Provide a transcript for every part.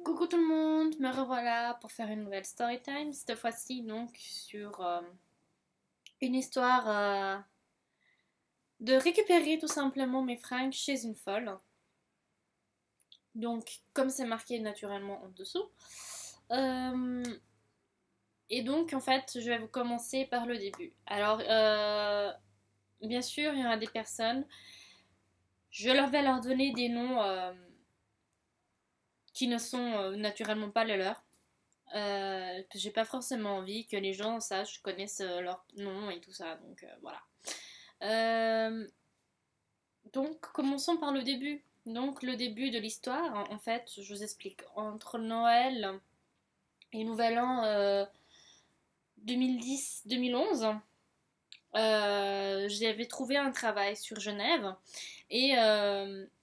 Coucou tout le monde, me revoilà pour faire une nouvelle story time. Cette fois-ci donc sur une histoire de récupérer tout simplement mes fringues chez une folle. Donc comme c'est marqué naturellement en dessous. Euh, et donc en fait je vais vous commencer par le début. Alors bien sûr il y en a des personnes, je vais leur donner des noms qui ne sont naturellement pas les leurs. J'ai pas forcément envie que les gens sachent, connaissent leur nom et tout ça, donc voilà. Euh, donc commençons par le début. Donc le début de l'histoire, en fait, je vous explique. Entre Noël et Nouvel An 2010-2011, j'avais trouvé un travail sur Genève et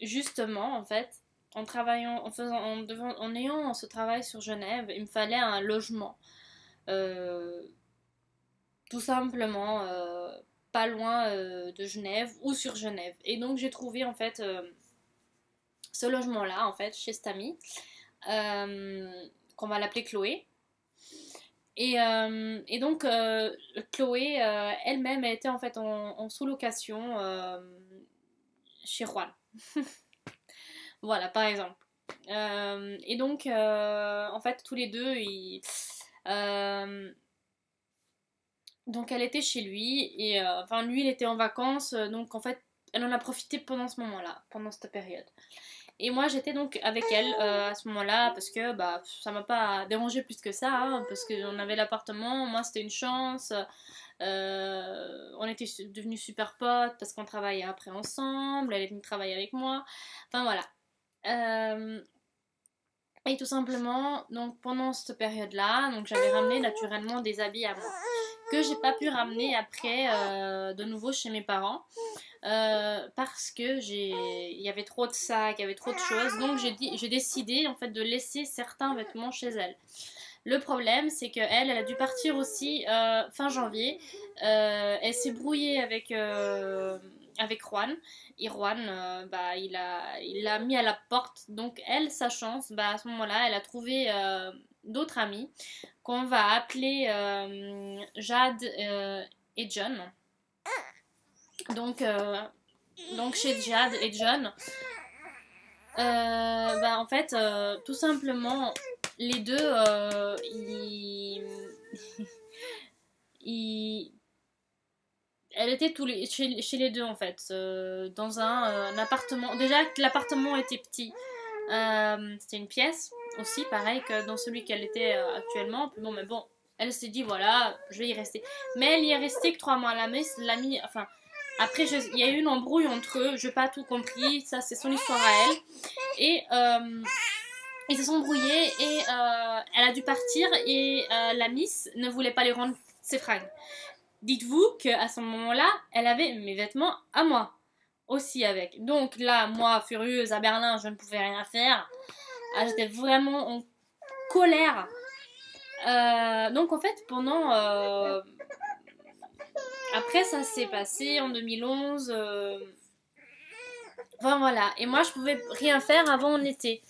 justement, en fait, en travaillant, en ayant ce travail sur Genève, il me fallait un logement. Euh, Tout simplement pas loin de Genève ou sur Genève. Et donc j'ai trouvé en fait ce logement-là en fait chez cette amie qu'on va l'appeler Chloé. Et donc Chloé elle-même elle était en fait en sous-location chez Juan. Voilà par exemple. Et donc en fait tous les deux euh, donc elle était chez lui et enfin lui il était en vacances donc en fait elle en a profité pendant ce moment-là, pendant cette période. Et moi j'étais donc avec elle à ce moment-là parce que bah ça m'a pas dérangé plus que ça hein, parce qu'on avait l'appartement, moi c'était une chance. On était devenus super potes parce qu'on travaillait après ensemble, elle est venue travailler avec moi. Enfin voilà. Euh, et tout simplement, donc pendant cette période-là, donc j'avais ramené naturellement des habits à moi que j'ai pas pu ramener après de nouveau chez mes parents parce que il y avait trop de sacs, il y avait trop de choses, donc j'ai décidé en fait de laisser certains vêtements chez elle. Le problème, c'est qu'elle a dû partir aussi fin janvier. Elle s'est brouillée avec Juan. Et Juan, bah, il l'a mis à la porte. Donc, elle, sa chance, bah, à ce moment-là, elle a trouvé d'autres amis qu'on va appeler Jade et John. Donc, chez Jade et John, bah, en fait, tout simplement, les deux, ils- elle était chez les deux en fait, dans un appartement. Déjà que l'appartement était petit, c'était une pièce aussi, pareil que dans celui qu'elle était actuellement. Puis bon, mais bon, elle s'est dit voilà, je vais y rester. Mais elle y est restée que 3 mois. L'ami, enfin, après, il y a eu une embrouille entre eux, je n'ai pas tout compris, ça c'est son histoire à elle. Et ils se sont brouillés et elle a dû partir et la Miss ne voulait pas lui rendre ses fringues. Dites-vous qu'à ce moment-là, elle avait mes vêtements à moi aussi avec. Donc là, moi, furieuse à Berlin, je ne pouvais rien faire. Ah, j'étais vraiment en colère. Donc en fait, pendant... après, ça s'est passé en 2011. Enfin voilà. Et moi, je pouvais rien faire avant en été.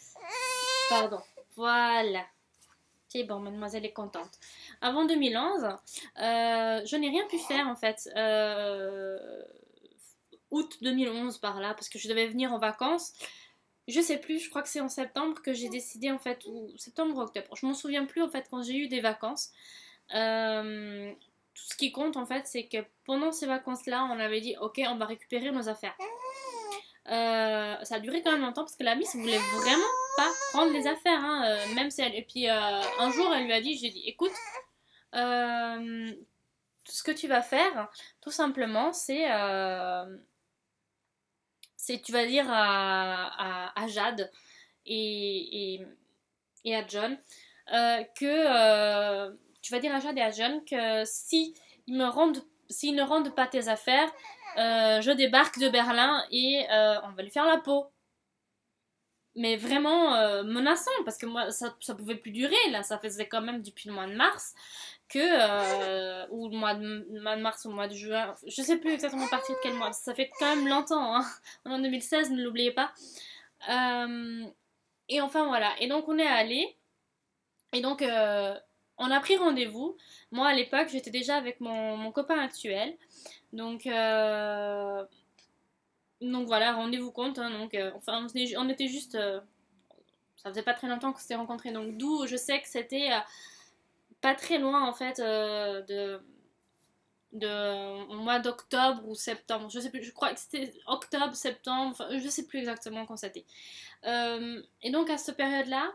Pardon. Voilà. C'est bon, mademoiselle est contente. Avant 2011, je n'ai rien pu faire en fait. Août 2011 par là, parce que je devais venir en vacances. Je sais plus, je crois que c'est en septembre que j'ai décidé en fait, ou septembre ou octobre. Je m'en souviens plus en fait quand j'ai eu des vacances. Euh, Tout ce qui compte en fait, c'est que pendant ces vacances-là, on avait dit ok, on va récupérer nos affaires. Ça a duré quand même longtemps parce que la Miss voulait vraiment pas prendre les affaires, hein, même si elle. Et puis un jour, elle lui a dit, j'ai dit, écoute, euh, ce que tu vas faire, tout simplement, c'est tu vas dire à Jade et à John que tu vas dire à Jade et à John que si s'ils ne rendent pas tes affaires, je débarque de Berlin et on va lui faire la peau. Mais vraiment menaçant parce que moi ça pouvait plus durer là, ça faisait quand même depuis le mois de mars que ou le mois de mars ou le mois de juin, je sais plus exactement à partir de quel mois, ça fait quand même longtemps hein. On est en 2016, ne l'oubliez pas. Euh, Et enfin voilà, et donc on est allé, et donc on a pris rendez-vous. Moi à l'époque j'étais déjà avec mon copain actuel, donc, donc voilà, rendez-vous compte, hein, donc, enfin on était juste, ça faisait pas très longtemps qu'on s'était rencontrés, donc d'où je sais que c'était pas très loin en fait au mois d'octobre ou septembre, je sais plus, je crois que c'était octobre, septembre, enfin je sais plus exactement quand c'était. Et donc à cette période-là,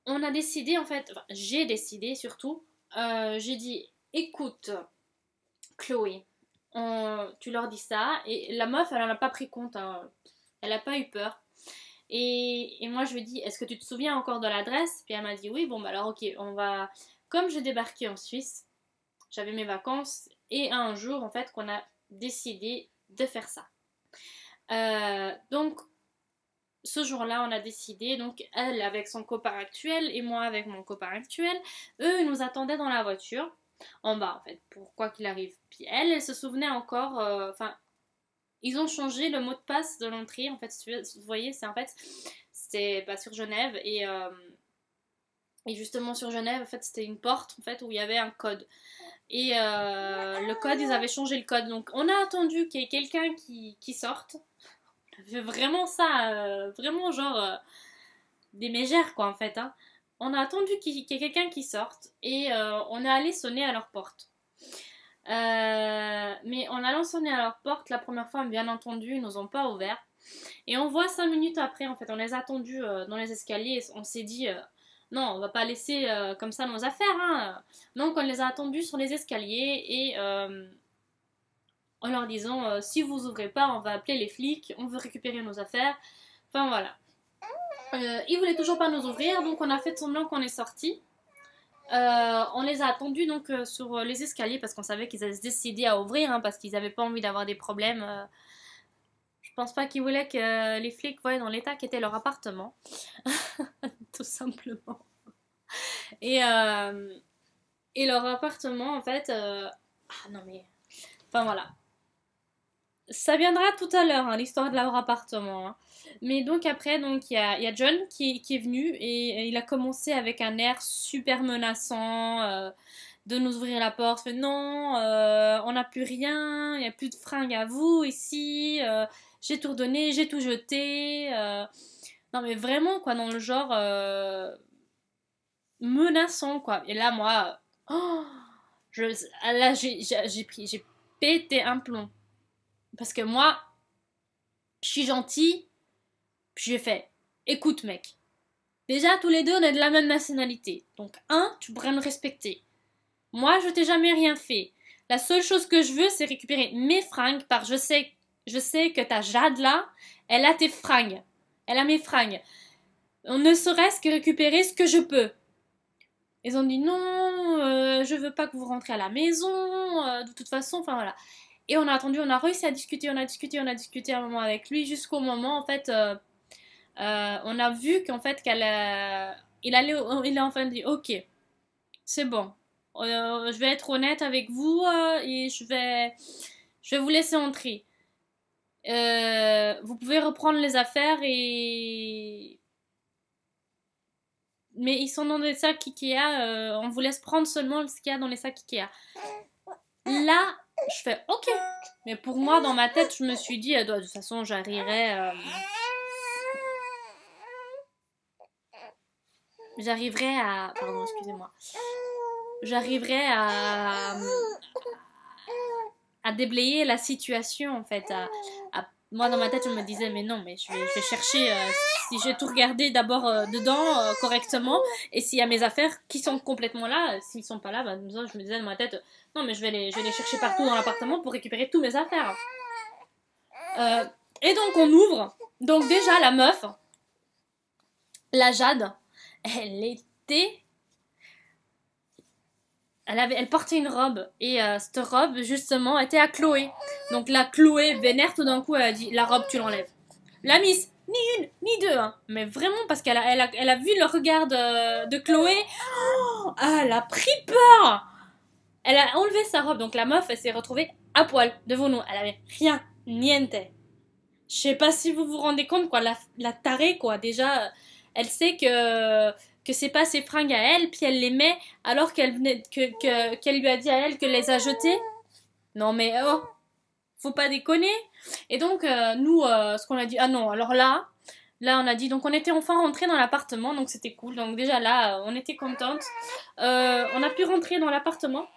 on a décidé en fait, enfin j'ai décidé surtout, j'ai dit écoute Chloé, tu leur dis ça, et la meuf elle en a pas pris compte, hein. Elle a pas eu peur. Et moi je lui ai dit est-ce que tu te souviens encore de l'adresse? Puis elle m'a dit oui, bon bah alors ok, on va. Comme je débarquais en Suisse, j'avais mes vacances, et un jour en fait qu'on a décidé de faire ça. Donc ce jour-là, on a décidé, donc elle avec son copain actuel et moi avec mon copain actuel, eux ils nous attendaient dans la voiture, en bas en fait, pour quoi qu'il arrive. Puis elle se souvenait encore, enfin, ils ont changé le mot de passe de l'entrée, en fait, vous voyez, c'est en fait, c'était pas sur Genève, et justement sur Genève, en fait, c'était une porte en fait où il y avait un code. Et le code, ils avaient changé le code. Donc on a attendu qu'il y ait quelqu'un qui sorte. On a fait vraiment ça, vraiment genre des mégères quoi en fait. Hein. On a attendu qu'il y ait quelqu'un qui sorte et on est allé sonner à leur porte. Mais en allant sonner à leur porte, la première fois, bien entendu, ils nous ont pas ouvert. Et on voit 5 minutes après, en fait, on les a attendus dans les escaliers et on s'est dit, non, on va pas laisser comme ça nos affaires. Hein. Donc on les a attendus sur les escaliers et en leur disant, si vous ouvrez pas, on va appeler les flics, on veut récupérer nos affaires. Enfin voilà. Ils voulaient toujours pas nous ouvrir, donc on a fait semblant qu'on est sorti. On les a attendus donc sur les escaliers parce qu'on savait qu'ils allaient se décider à ouvrir hein, parce qu'ils n'avaient pas envie d'avoir des problèmes. Je pense pas qu'ils voulaient que les flics voient dans l'état qu'était leur appartement, tout simplement. Et, euh, et leur appartement en fait, ah non mais, enfin voilà. Ça viendra tout à l'heure, hein, l'histoire de leur appartement. Hein. Mais donc après, donc il y a John qui est venu et il a commencé avec un air super menaçant de nous ouvrir la porte. Fait, non, on n'a plus rien, il n'y a plus de fringues à vous ici. J'ai tout redonné, j'ai tout jeté. Non mais vraiment quoi, dans le genre menaçant quoi. Et là moi, oh, là j'ai pété un plomb. Parce que moi, je suis gentille, puis j'ai fait, écoute mec, déjà tous les deux on est de la même nationalité, donc tu pourrais me respecter. Moi je t'ai jamais rien fait. La seule chose que je veux c'est récupérer mes fringues, parce que je sais que ta Jade là, elle a tes fringues. Elle a mes fringues. On ne serait-ce que récupérer ce que je peux. Ils ont dit non, je veux pas que vous rentrez à la maison, de toute façon, enfin voilà. Et on a attendu, on a réussi à discuter, on a discuté un moment avec lui, jusqu'au moment, en fait, on a vu qu'en fait, il a enfin dit, ok, c'est bon, je vais être honnête avec vous et je vais vous laisser entrer. Vous pouvez reprendre les affaires et... Mais ils sont dans des sacs Ikea, on vous laisse prendre seulement ce qu'il y a dans les sacs Ikea. Là, je fais ok. Mais pour moi, dans ma tête, je me suis dit, de toute façon, j'arriverai à... Pardon, excusez-moi. J'arriverai à déblayer la situation, en fait. Moi, dans ma tête, je me disais, mais non, mais je vais chercher... si j'ai tout regardé d'abord dedans correctement, et s'il y a mes affaires qui sont complètement là, s'ils sont pas là, bah, je me disais dans ma tête, non, mais je vais les chercher partout dans l'appartement pour récupérer tous mes affaires. Et donc, on ouvre. Donc, déjà, la meuf, la Jade, elle était... Elle portait une robe. Et cette robe, justement, était à Chloé. Donc la Chloé, vénère tout d'un coup, elle a dit, la robe, tu l'enlèves. La Miss, ni une, ni deux. Hein. Mais vraiment, parce qu'elle elle a vu le regard de Chloé. Oh, elle a pris peur. Elle a enlevé sa robe. Donc la meuf, elle s'est retrouvée à poil devant nous. Elle avait rien, niente. Je sais pas si vous vous rendez compte, quoi, la tarée, quoi. Déjà, elle sait que c'est pas ses fringues à elle, puis elle les met alors qu'elle venait, qu'elle lui a dit à elle qu'elle les a jetées. Non, mais oh, faut pas déconner. Et donc, nous, ce qu'on a dit, ah non, alors là, on a dit, donc on était enfin rentrés dans l'appartement, donc c'était cool. Donc déjà là, on était contente. On a pu rentrer dans l'appartement.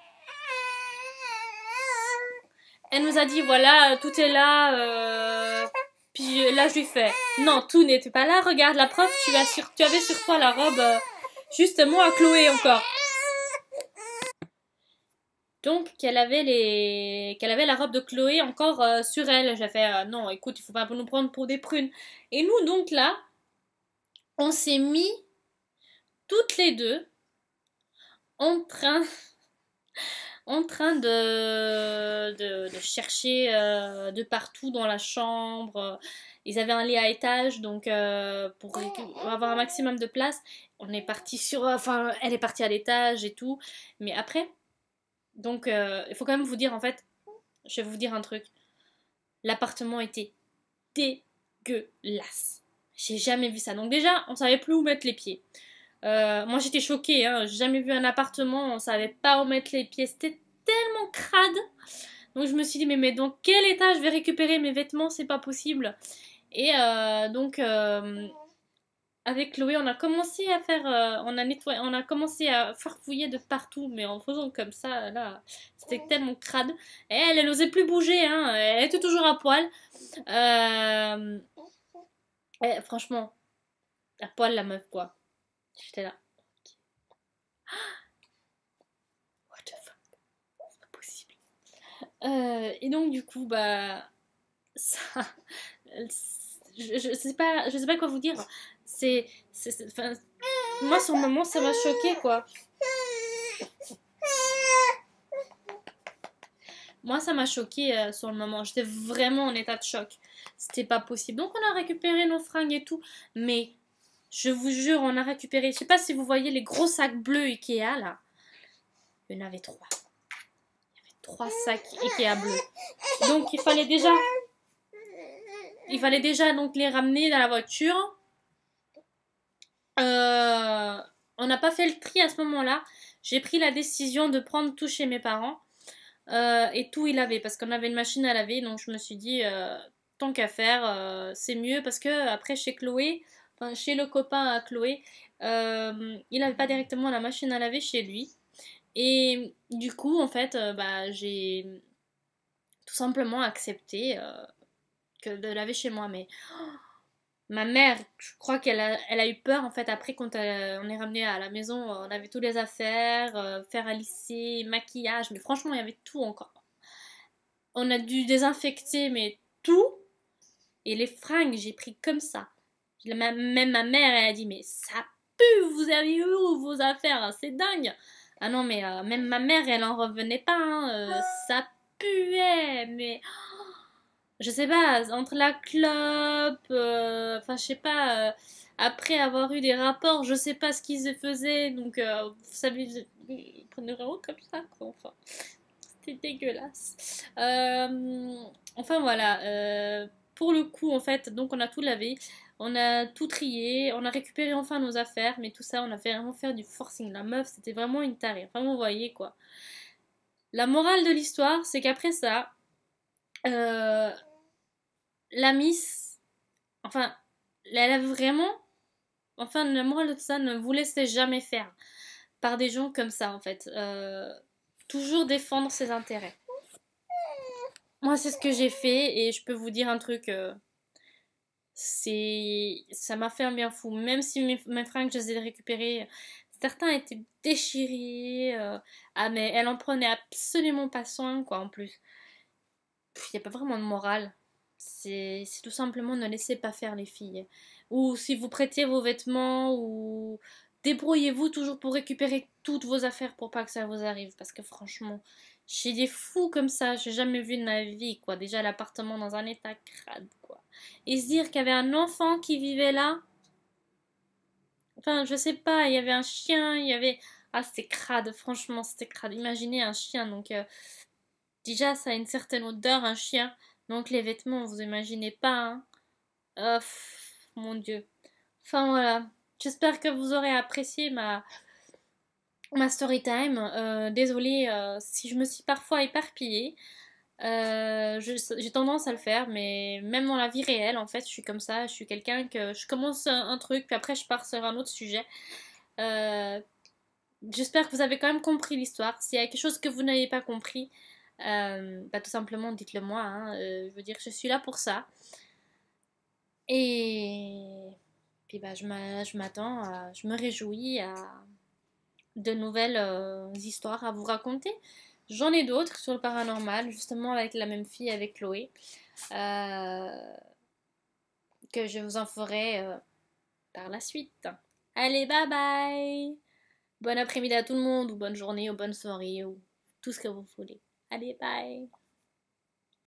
Elle nous a dit, voilà, tout est là. Puis là, je lui fais, non, tout n'était pas là. Regarde, la preuve, tu avais sur toi la robe, justement, à Chloé encore. Donc, qu'elle avait la robe de Chloé encore sur elle. J'ai fait, non, écoute, il faut pas nous prendre pour des prunes. Et nous, donc là, on s'est mis toutes les deux en train, en train de chercher de partout dans la chambre. Ils avaient un lit à étage, donc pour avoir un maximum de place, on est parti sur, enfin, elle est partie à l'étage et tout. Mais après, donc, il faut quand même vous dire, en fait, je vais vous dire un truc. L'appartement était dégueulasse. J'ai jamais vu ça. Donc déjà, on savait plus où mettre les pieds. Moi j'étais choquée, hein. J'ai jamais vu un appartement, on savait pas où mettre les pieds. C'était tellement crade. Donc je me suis dit, mais dans quel état je vais récupérer mes vêtements? C'est pas possible. Et donc avec Chloé, on a commencé à faire, on a nettoyé, on a commencé à farfouiller de partout, mais en faisant comme ça, là, c'était tellement crade. Et elle osait plus bouger, hein. Elle était toujours à poil. Euh, franchement, à poil la meuf, quoi. J'étais là. What the fuck? C'est pas possible. Et donc, du coup, bah. Ça. Je sais pas quoi vous dire. Enfin, moi, sur le moment, ça m'a choqué, quoi. Moi, ça m'a choqué sur le moment. J'étais vraiment en état de choc. C'était pas possible. Donc, on a récupéré nos fringues et tout. Mais, je vous jure, on a récupéré. Je sais pas si vous voyez les gros sacs bleus Ikea, là. Il y en avait 3. Il y avait 3 sacs Ikea bleus. Donc, il fallait déjà donc les ramener dans la voiture. On n'a pas fait le tri à ce moment-là. J'ai pris la décision de prendre tout chez mes parents. Et tout il avait parce qu'on avait une machine à laver. Donc je me suis dit, tant qu'à faire, c'est mieux. Parce que après chez Chloé, enfin chez le copain à Chloé, il n'avait pas directement la machine à laver chez lui. Et du coup, en fait, bah, j'ai tout simplement accepté que de laver chez moi. Mais ma mère, je crois elle a eu peur en fait après quand on est ramené à la maison, on avait tous les affaires, fer à lisser, maquillage, mais franchement il y avait tout encore. On a dû désinfecter mais tout et les fringues j'ai pris comme ça. Même ma mère elle a dit mais ça pue, vous avez eu où vos affaires, hein, c'est dingue. Ah non mais même ma mère elle en revenait pas, hein, ça puait mais je sais pas, entre la clope, enfin je sais pas, après avoir eu des rapports, je sais pas ce qu'ils se faisaient, donc vous savez, ils prenaient vraiment comme ça, quoi, enfin, c'était dégueulasse. Enfin voilà, pour le coup, en fait, donc on a tout lavé, on a tout trié, on a récupéré enfin nos affaires, mais tout ça, on a fait vraiment faire du forcing. La meuf, c'était vraiment une tarée, enfin vous voyez quoi. La morale de l'histoire, c'est qu'après ça, euh, la Miss, enfin, elle a vraiment, enfin, la morale de tout ça, ne vous laissez jamais faire par des gens comme ça, en fait. Toujours défendre ses intérêts. Moi, c'est ce que j'ai fait et je peux vous dire un truc, ça m'a fait un bien fou. Même si mes fringues, je les ai récupérées, certains étaient déchirés. Ah, mais elle en prenait absolument pas soin, quoi, en plus. Il n'y a pas vraiment de morale. C'est tout simplement ne laissez pas faire les filles. Ou si vous prêtez vos vêtements, ou débrouillez-vous toujours pour récupérer toutes vos affaires pour pas que ça vous arrive. Parce que franchement, j'ai des fous comme ça, j'ai jamais vu de ma vie, quoi. Déjà l'appartement dans un état crade, quoi. Et se dire qu'il y avait un enfant qui vivait là. Enfin, je sais pas, il y avait un chien, il y avait. Ah, c'était crade, franchement, c'était crade. Imaginez un chien, donc. Déjà, ça a une certaine odeur, un chien. Donc les vêtements, vous imaginez pas, hein. Mon Dieu. Enfin voilà. J'espère que vous aurez apprécié ma story time. Désolée si je me suis parfois éparpillée. J'ai tendance à le faire, mais même dans la vie réelle, en fait, je suis comme ça. Je suis quelqu'un que je commence un truc, puis après je pars sur un autre sujet. Euh, J'espère que vous avez quand même compris l'histoire. S'il y a quelque chose que vous n'avez pas compris, bah, tout simplement dites-le moi, hein. Je veux dire, je suis là pour ça. Et puis bah, je m'attends, je me réjouis à de nouvelles histoires à vous raconter. J'en ai d'autres sur le paranormal, justement avec la même fille, avec Chloé, euh, que je vous en ferai par la suite. Allez, bye bye! Bon après-midi à tout le monde, ou bonne journée, ou bonne soirée, ou tout ce que vous voulez. Allez, bye!